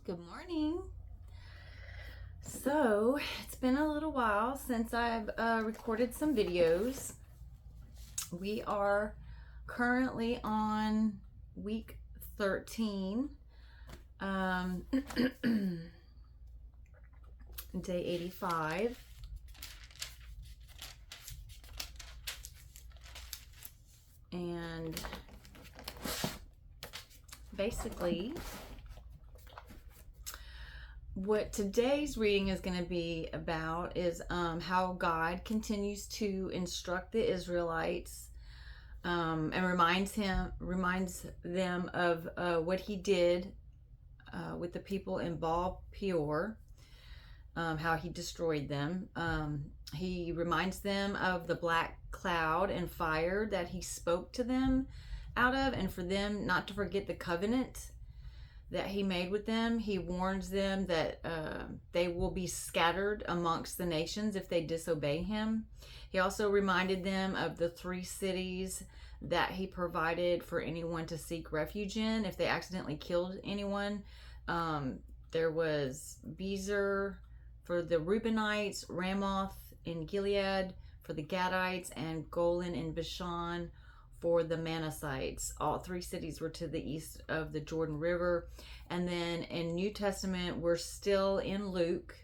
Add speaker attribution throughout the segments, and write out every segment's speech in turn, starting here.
Speaker 1: Good morning. So, it's been a little while since I've recorded some videos. We are currently on week 13, day 85. And basically, what today's reading is going to be about is how God continues to instruct the Israelites and reminds them of what He did with the people in Baal Peor, how He destroyed them. He reminds them of the black cloud and fire that He spoke to them out of, and for them not to forget the covenant that He made with them. He warns them that they will be scattered amongst the nations if they disobey Him. He also reminded them of the 3 cities that He provided for anyone to seek refuge in if they accidentally killed anyone. There was Bezer for the Reubenites, Ramoth in Gilead for the Gadites, and Golan in Bashan for the Manassites. All 3 cities were to the east of the Jordan River. And then in New Testament, we're still in Luke,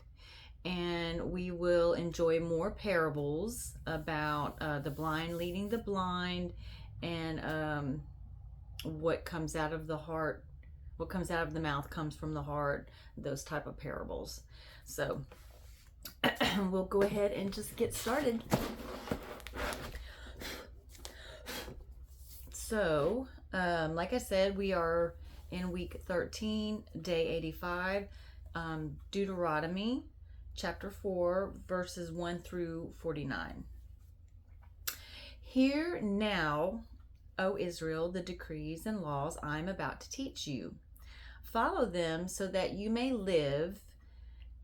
Speaker 1: and we will enjoy more parables about the blind leading the blind, and what comes out of the heart, what comes out of the mouth comes from the heart, those type of parables. So we'll go ahead and just get started. So, like I said, we are in week 13, day 85, Deuteronomy chapter 4, verses 1 through 49. Hear now, O Israel, the decrees and laws I am about to teach you. Follow them so that you may live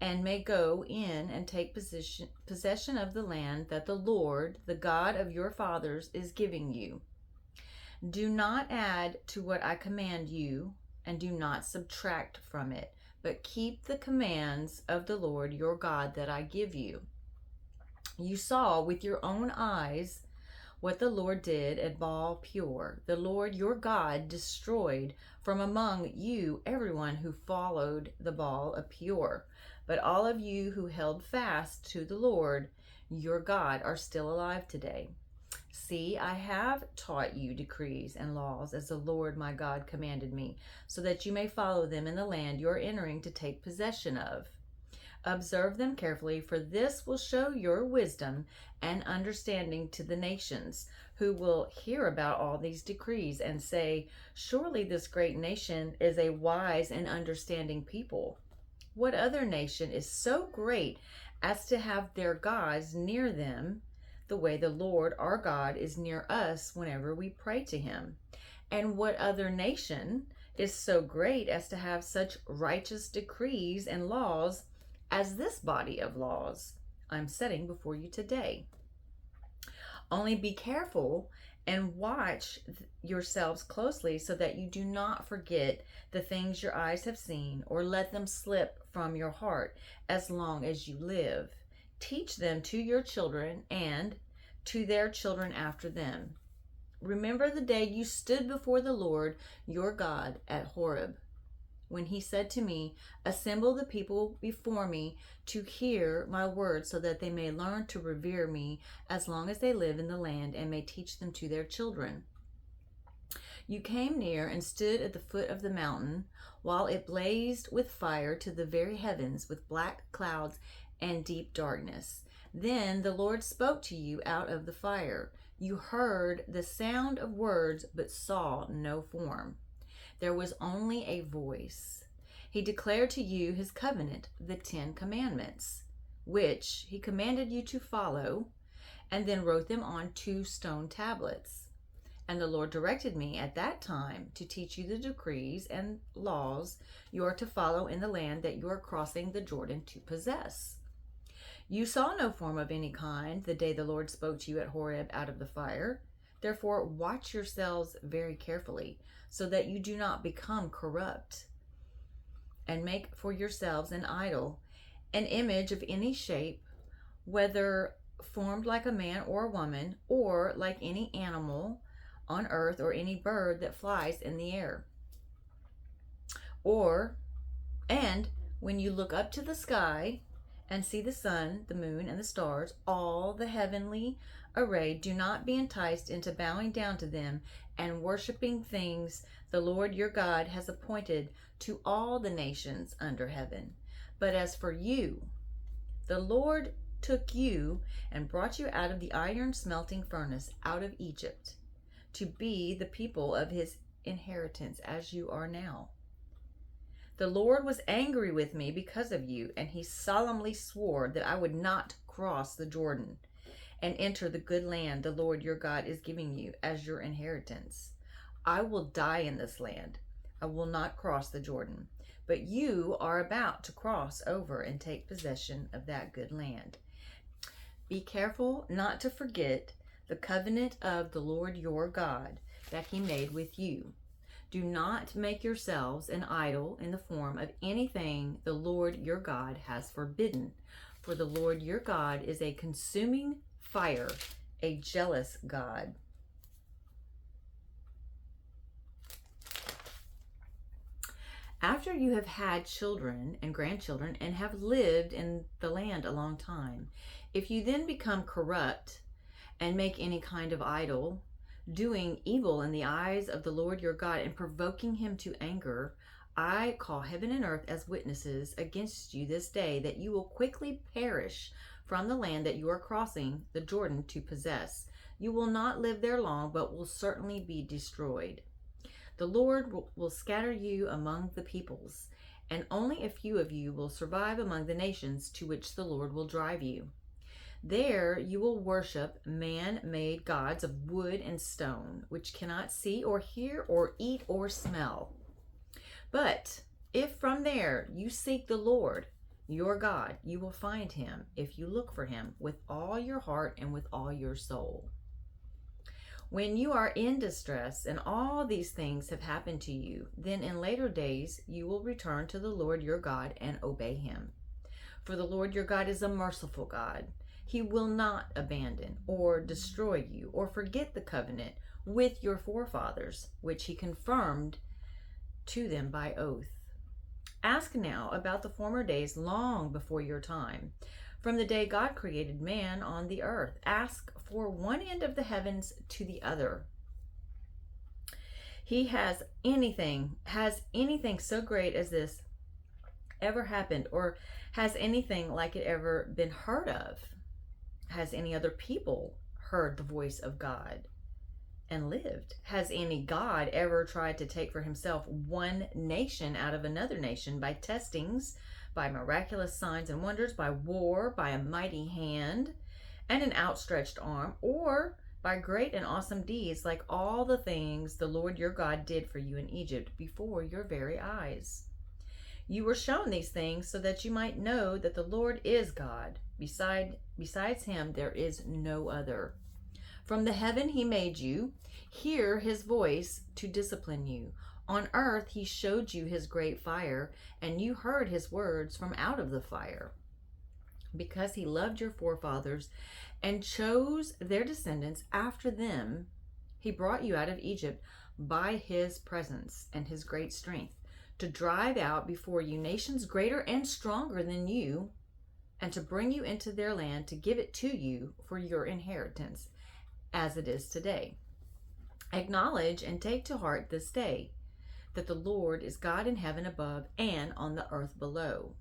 Speaker 1: and may go in and take possession of the land that the Lord, the God of your fathers, is giving you. Do not add to what I command you, and do not subtract from it, but keep the commands of the Lord your God that I give you. You saw with your own eyes what the Lord did at Baal Peor. The Lord your God destroyed from among you everyone who followed the Baal of Peor. But all of you who held fast to the Lord your God are still alive today. See, I have taught you decrees and laws as the Lord my God commanded me, so that you may follow them in the land you are entering to take possession of. Observe them carefully, for this will show your wisdom and understanding to the nations, who will hear about all these decrees and say, surely this great nation is a wise and understanding people. What other nation is so great as to have their gods near them, the way the Lord our God is near us whenever we pray to Him? And what other nation is so great as to have such righteous decrees and laws as this body of laws I'm setting before you today? Only be careful and watch yourselves closely so that you do not forget the things your eyes have seen, or let them slip from your heart as long as you live. Teach them to your children and to their children after them. Remember the day you stood before the Lord your God at Horeb, when He said to me, assemble the people before me to hear my words, so that they may learn to revere me as long as they live in the land, and may teach them to their children. You came near and stood at the foot of the mountain, while it blazed with fire to the very heavens, with black clouds and deep darkness. Then the Lord spoke to you out of the fire. You heard the sound of words, but saw no form. There was only a voice. He declared to you His covenant, the 10 Commandments, which He commanded you to follow, and then wrote them on 2 stone tablets. And the Lord directed me at that time to teach you the decrees and laws you are to follow in the land that you are crossing the Jordan to possess. You saw no form of any kind the day the Lord spoke to you at Horeb out of the fire. Therefore, watch yourselves very carefully, so that you do not become corrupt, and make for yourselves an idol, an image of any shape, whether formed like a man or a woman, or like any animal on earth, or any bird that flies in the air. Or, and when you look up to the sky and see the sun, the moon, and the stars, all the heavenly array, do not be enticed into bowing down to them and worshiping things the Lord your God has appointed to all the nations under heaven. But as for you, the Lord took you and brought you out of the iron smelting furnace, out of Egypt, to be the people of his inheritance, as you are now. The Lord was angry with me because of you, and he solemnly swore that I would not cross the Jordan and enter the good land the Lord your God is giving you as your inheritance. I will die in this land. I will not cross the Jordan. But you are about to cross over and take possession of that good land. Be careful not to forget the covenant of the Lord your God that he made with you. Do not make yourselves an idol in the form of anything the Lord your God has forbidden. For the Lord your God is a consuming fire, a jealous God. After you have had children and grandchildren and have lived in the land a long time, if you then become corrupt and make any kind of idol, doing evil in the eyes of the Lord your God and provoking him to anger, I call heaven and earth as witnesses against you this day that you will quickly perish from the land that you are crossing the Jordan to possess. You will not live there long, but will certainly be destroyed. The Lord will scatter you among the peoples, and only a few of you will survive among the nations to which the Lord will drive you. There you will worship man-made gods of wood and stone, which cannot see or hear or eat or smell. But if from there you seek the Lord your God, you will find him if you look for him with all your heart and with all your soul. When you are in distress and all these things have happened to you, then in later days you will return to the Lord your God and obey him. For the Lord your God is a merciful God. He will not abandon or destroy you or forget the covenant with your forefathers, which he confirmed to them by oath. Ask now about the former days long before your time, from the day God created man on the earth. Ask for one end of the heavens to the other. Has anything so great as this ever happened, or has anything like it ever been heard of? Has any other people heard the voice of God and lived? Has any God ever tried to take for himself one nation out of another nation by testings, by miraculous signs and wonders, by war, by a mighty hand and an outstretched arm, or by great and awesome deeds like all the things the Lord your God did for you in Egypt before your very eyes? You were shown these things so that you might know that the Lord is God. Besides him, there is no other. From the heaven he made you. Hear his voice to discipline you. On earth he showed you his great fire, and you heard his words from out of the fire. Because he loved your forefathers and chose their descendants after them, he brought you out of Egypt by his presence and his great strength, to drive out before you nations greater and stronger than you, and to bring you into their land, to give it to you for your inheritance, as it is today. Acknowledge and take to heart this day that the Lord is God in heaven above and on the earth below.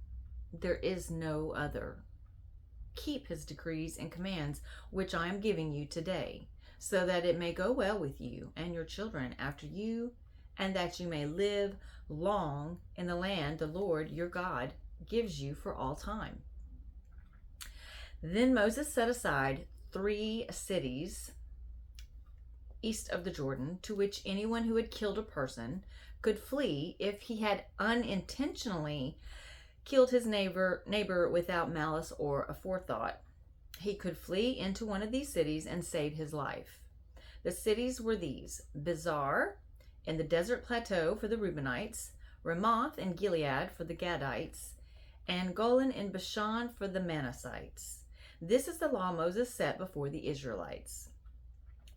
Speaker 1: There is no other. Keep his decrees and commands, which I am giving you today, so that it may go well with you and your children after you, and that you may live long in the land the Lord your God gives you for all time. Then Moses set aside 3 cities east of the Jordan, to which anyone who had killed a person could flee if he had unintentionally killed his neighbor without malice or aforethought. He could flee into one of these cities and save his life. The cities were these: Bizar in the desert plateau for the Reubenites, Ramoth in Gilead for the Gadites, and Golan in Bashan for the Manassites. This is the law Moses set before the Israelites.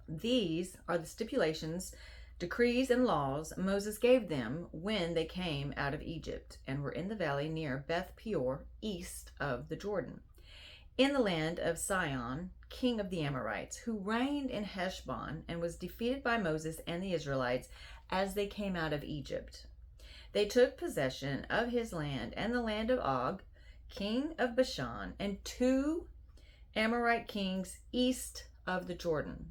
Speaker 1: These are the stipulations, decrees, and laws Moses gave them when they came out of Egypt and were in the valley near Beth Peor, east of the Jordan, in the land of Sihon, king of the Amorites, who reigned in Heshbon and was defeated by Moses and the Israelites as they came out of Egypt. They took possession of his land and the land of Og, king of Bashan, and 2 Amorite kings east of the Jordan.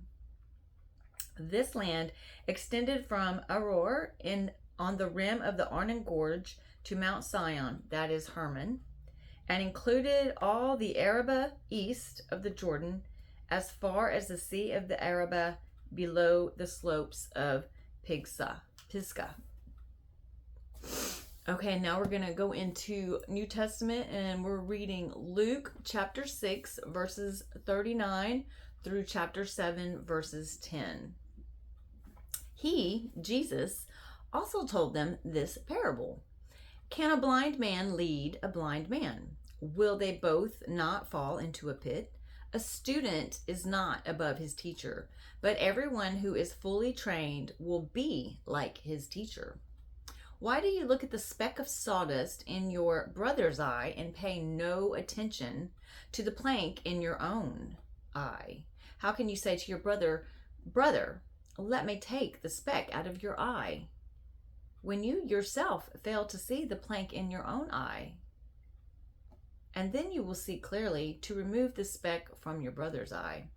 Speaker 1: This land extended from Aroer on the rim of the Arnon Gorge to Mount Sion, that is Hermon, and included all the Arabah east of the Jordan as far as the Sea of the Arabah below the slopes of Pisgah. Okay, now we're going to go into New Testament, and we're reading Luke chapter 6 verses 39 through chapter 7 verses 10. He, Jesus, also told them this parable. Can a blind man lead a blind man? Will they both not fall into a pit? A student is not above his teacher, but everyone who is fully trained will be like his teacher. Why do you look at the speck of sawdust in your brother's eye and pay no attention to the plank in your own eye? How can you say to your brother, "Brother, let me take the speck out of your eye," when you yourself fail to see the plank in your own eye? And then you will see clearly to remove the speck from your brother's eye.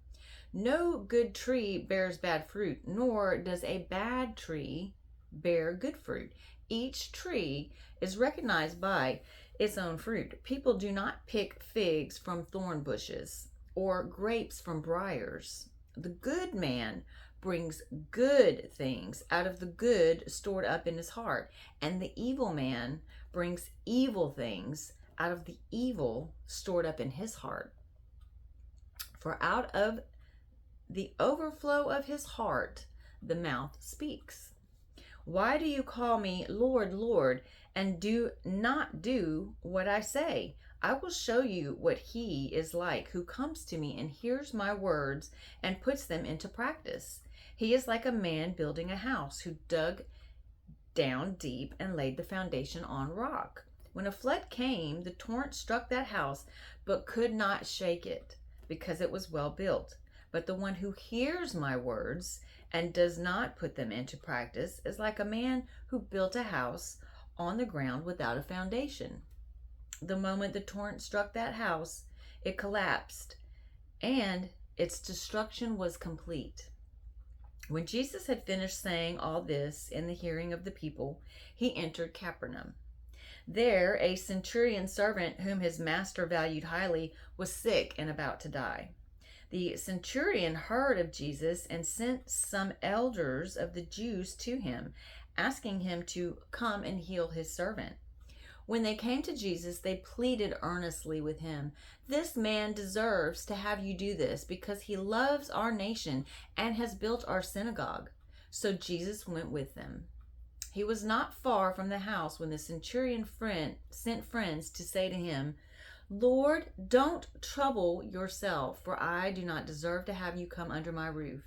Speaker 1: No good tree bears bad fruit, nor does a bad tree bear good fruit. Each tree is recognized by its own fruit. People do not pick figs from thorn bushes or grapes from briars. The good man brings good things out of the good stored up in his heart, and the evil man brings evil things out of the evil stored up in his heart. For out of the overflow of his heart, the mouth speaks. Why do you call me Lord, Lord, and do not do what I say? I will show you what he is like who comes to me and hears my words and puts them into practice. He is like a man building a house who dug down deep and laid the foundation on rock. When a flood came, the torrent struck that house, but could not shake it, because it was well built. But the one who hears my words and does not put them into practice is like a man who built a house on the ground without a foundation. The moment the torrent struck that house, it collapsed, and its destruction was complete. When Jesus had finished saying all this in the hearing of the people, he entered Capernaum. There, a centurion servant whom his master valued highly was sick and about to die. The centurion heard of Jesus and sent some elders of the Jews to him, asking him to come and heal his servant. When they came to Jesus, they pleaded earnestly with him, "This man deserves to have you do this because he loves our nation and has built our synagogue." So Jesus went with them. He was not far from the house when the centurion sent friends to say to him, "Lord, don't trouble yourself, for I do not deserve to have you come under my roof.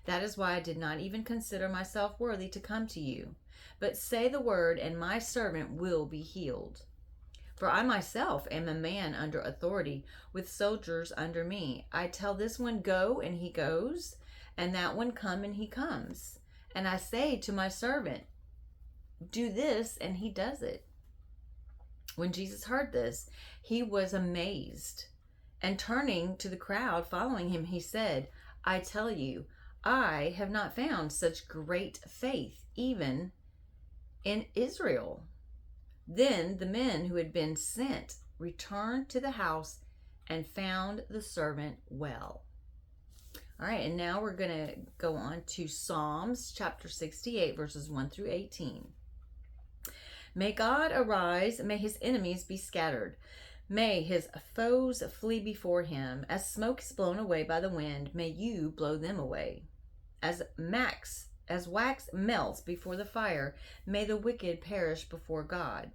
Speaker 1: That is why I did not even consider myself worthy to come to you. But say the word, and my servant will be healed. For I myself am a man under authority, with soldiers under me. I tell this one, 'Go,' and he goes, and that one, 'Come,' and he comes. And I say to my servant, 'Do this,' and he does it." When Jesus heard this, he was amazed. And turning to the crowd following him, he said, "I tell you, I have not found such great faith, even in Israel." Then the men who had been sent returned to the house and found the servant well. All right, and now we're going to go on to Psalms chapter 68, verses 1 through 18. May God arise, may his enemies be scattered. May his foes flee before him. As smoke is blown away by the wind, may you blow them away. As as wax melts before the fire, may the wicked perish before God.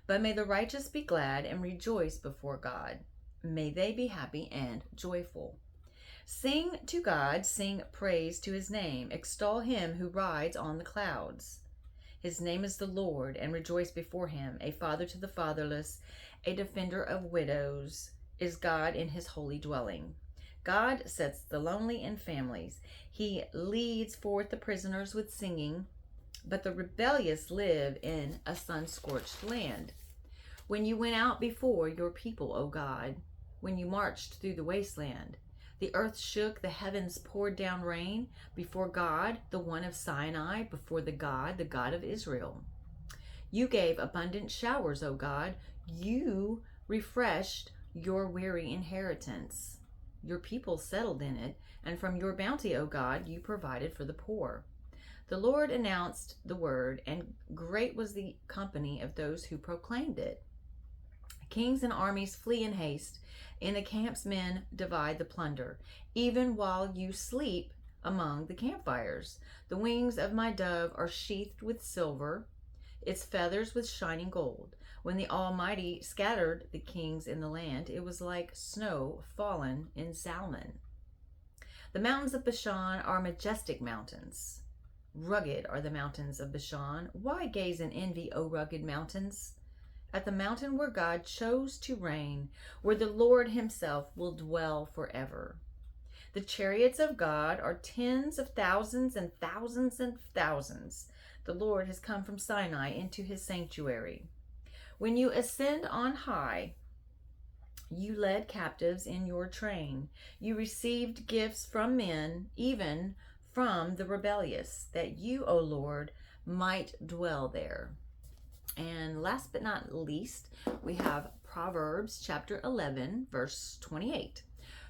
Speaker 1: But may the righteous be glad and rejoice before God. May they be happy and joyful. Sing to God, sing praise to his name. Extol him who rides on the clouds. His name is the Lord, and rejoice before him. A father to the fatherless, a defender of widows, is God in his holy dwelling. God sets the lonely in families. He leads forth the prisoners with singing, but the rebellious live in a sun-scorched land. When you went out before your people, O God, when you marched through the wasteland, the earth shook, the heavens poured down rain before God, the one of Sinai, before the God of Israel. You gave abundant showers, O God. You refreshed your weary inheritance. Your people settled in it, and from your bounty, O God, you provided for the poor. The Lord announced the word, and great was the company of those who proclaimed it. Kings and armies flee in haste. In the camps men divide the plunder. Even while you sleep among the campfires, the wings of my dove are sheathed with silver, its feathers with shining gold. When the Almighty scattered the kings in the land, it was like snow fallen in Salmon. The mountains of Bashan are majestic mountains. Rugged are the mountains of Bashan. Why gaze in envy, O rugged mountains? At the mountain where God chose to reign, where the Lord himself will dwell forever. The chariots of God are tens of thousands and thousands and thousands. The Lord has come from Sinai into his sanctuary. When you ascend on high, you led captives in your train. You received gifts from men, even from the rebellious, that you, O Lord, might dwell there. And last but not least, we have Proverbs chapter 11, verse 28.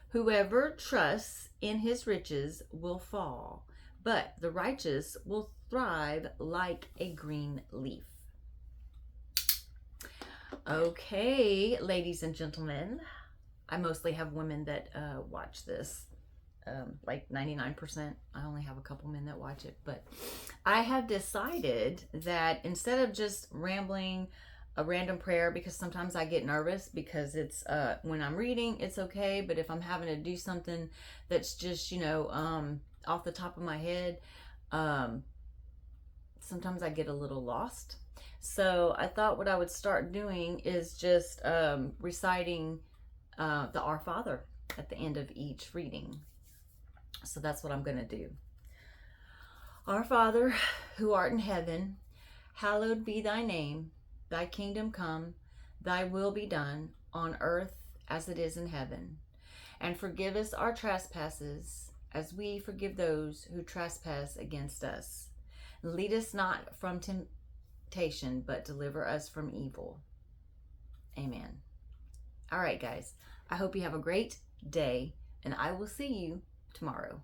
Speaker 1: Whoever trusts in his riches will fall, but the righteous will thrive like a green leaf. Okay, ladies and gentlemen, I mostly have women that watch this. Like 99%. I only have a couple men that watch it, but I have decided that instead of just rambling a random prayer, because sometimes I get nervous because it's when I'm reading it's okay, but if I'm having to do something that's just off the top of my head, sometimes I get a little lost. So I thought what I would start doing is just reciting the Our Father at the end of each reading. So that's what I'm going to do. Our Father, who art in heaven, hallowed be thy name. Thy kingdom come, thy will be done, on earth as it is in heaven. And forgive us our trespasses, as we forgive those who trespass against us. Lead us not from temptation, but deliver us from evil. Amen. All right, guys. I hope you have a great day, and I will see you tomorrow.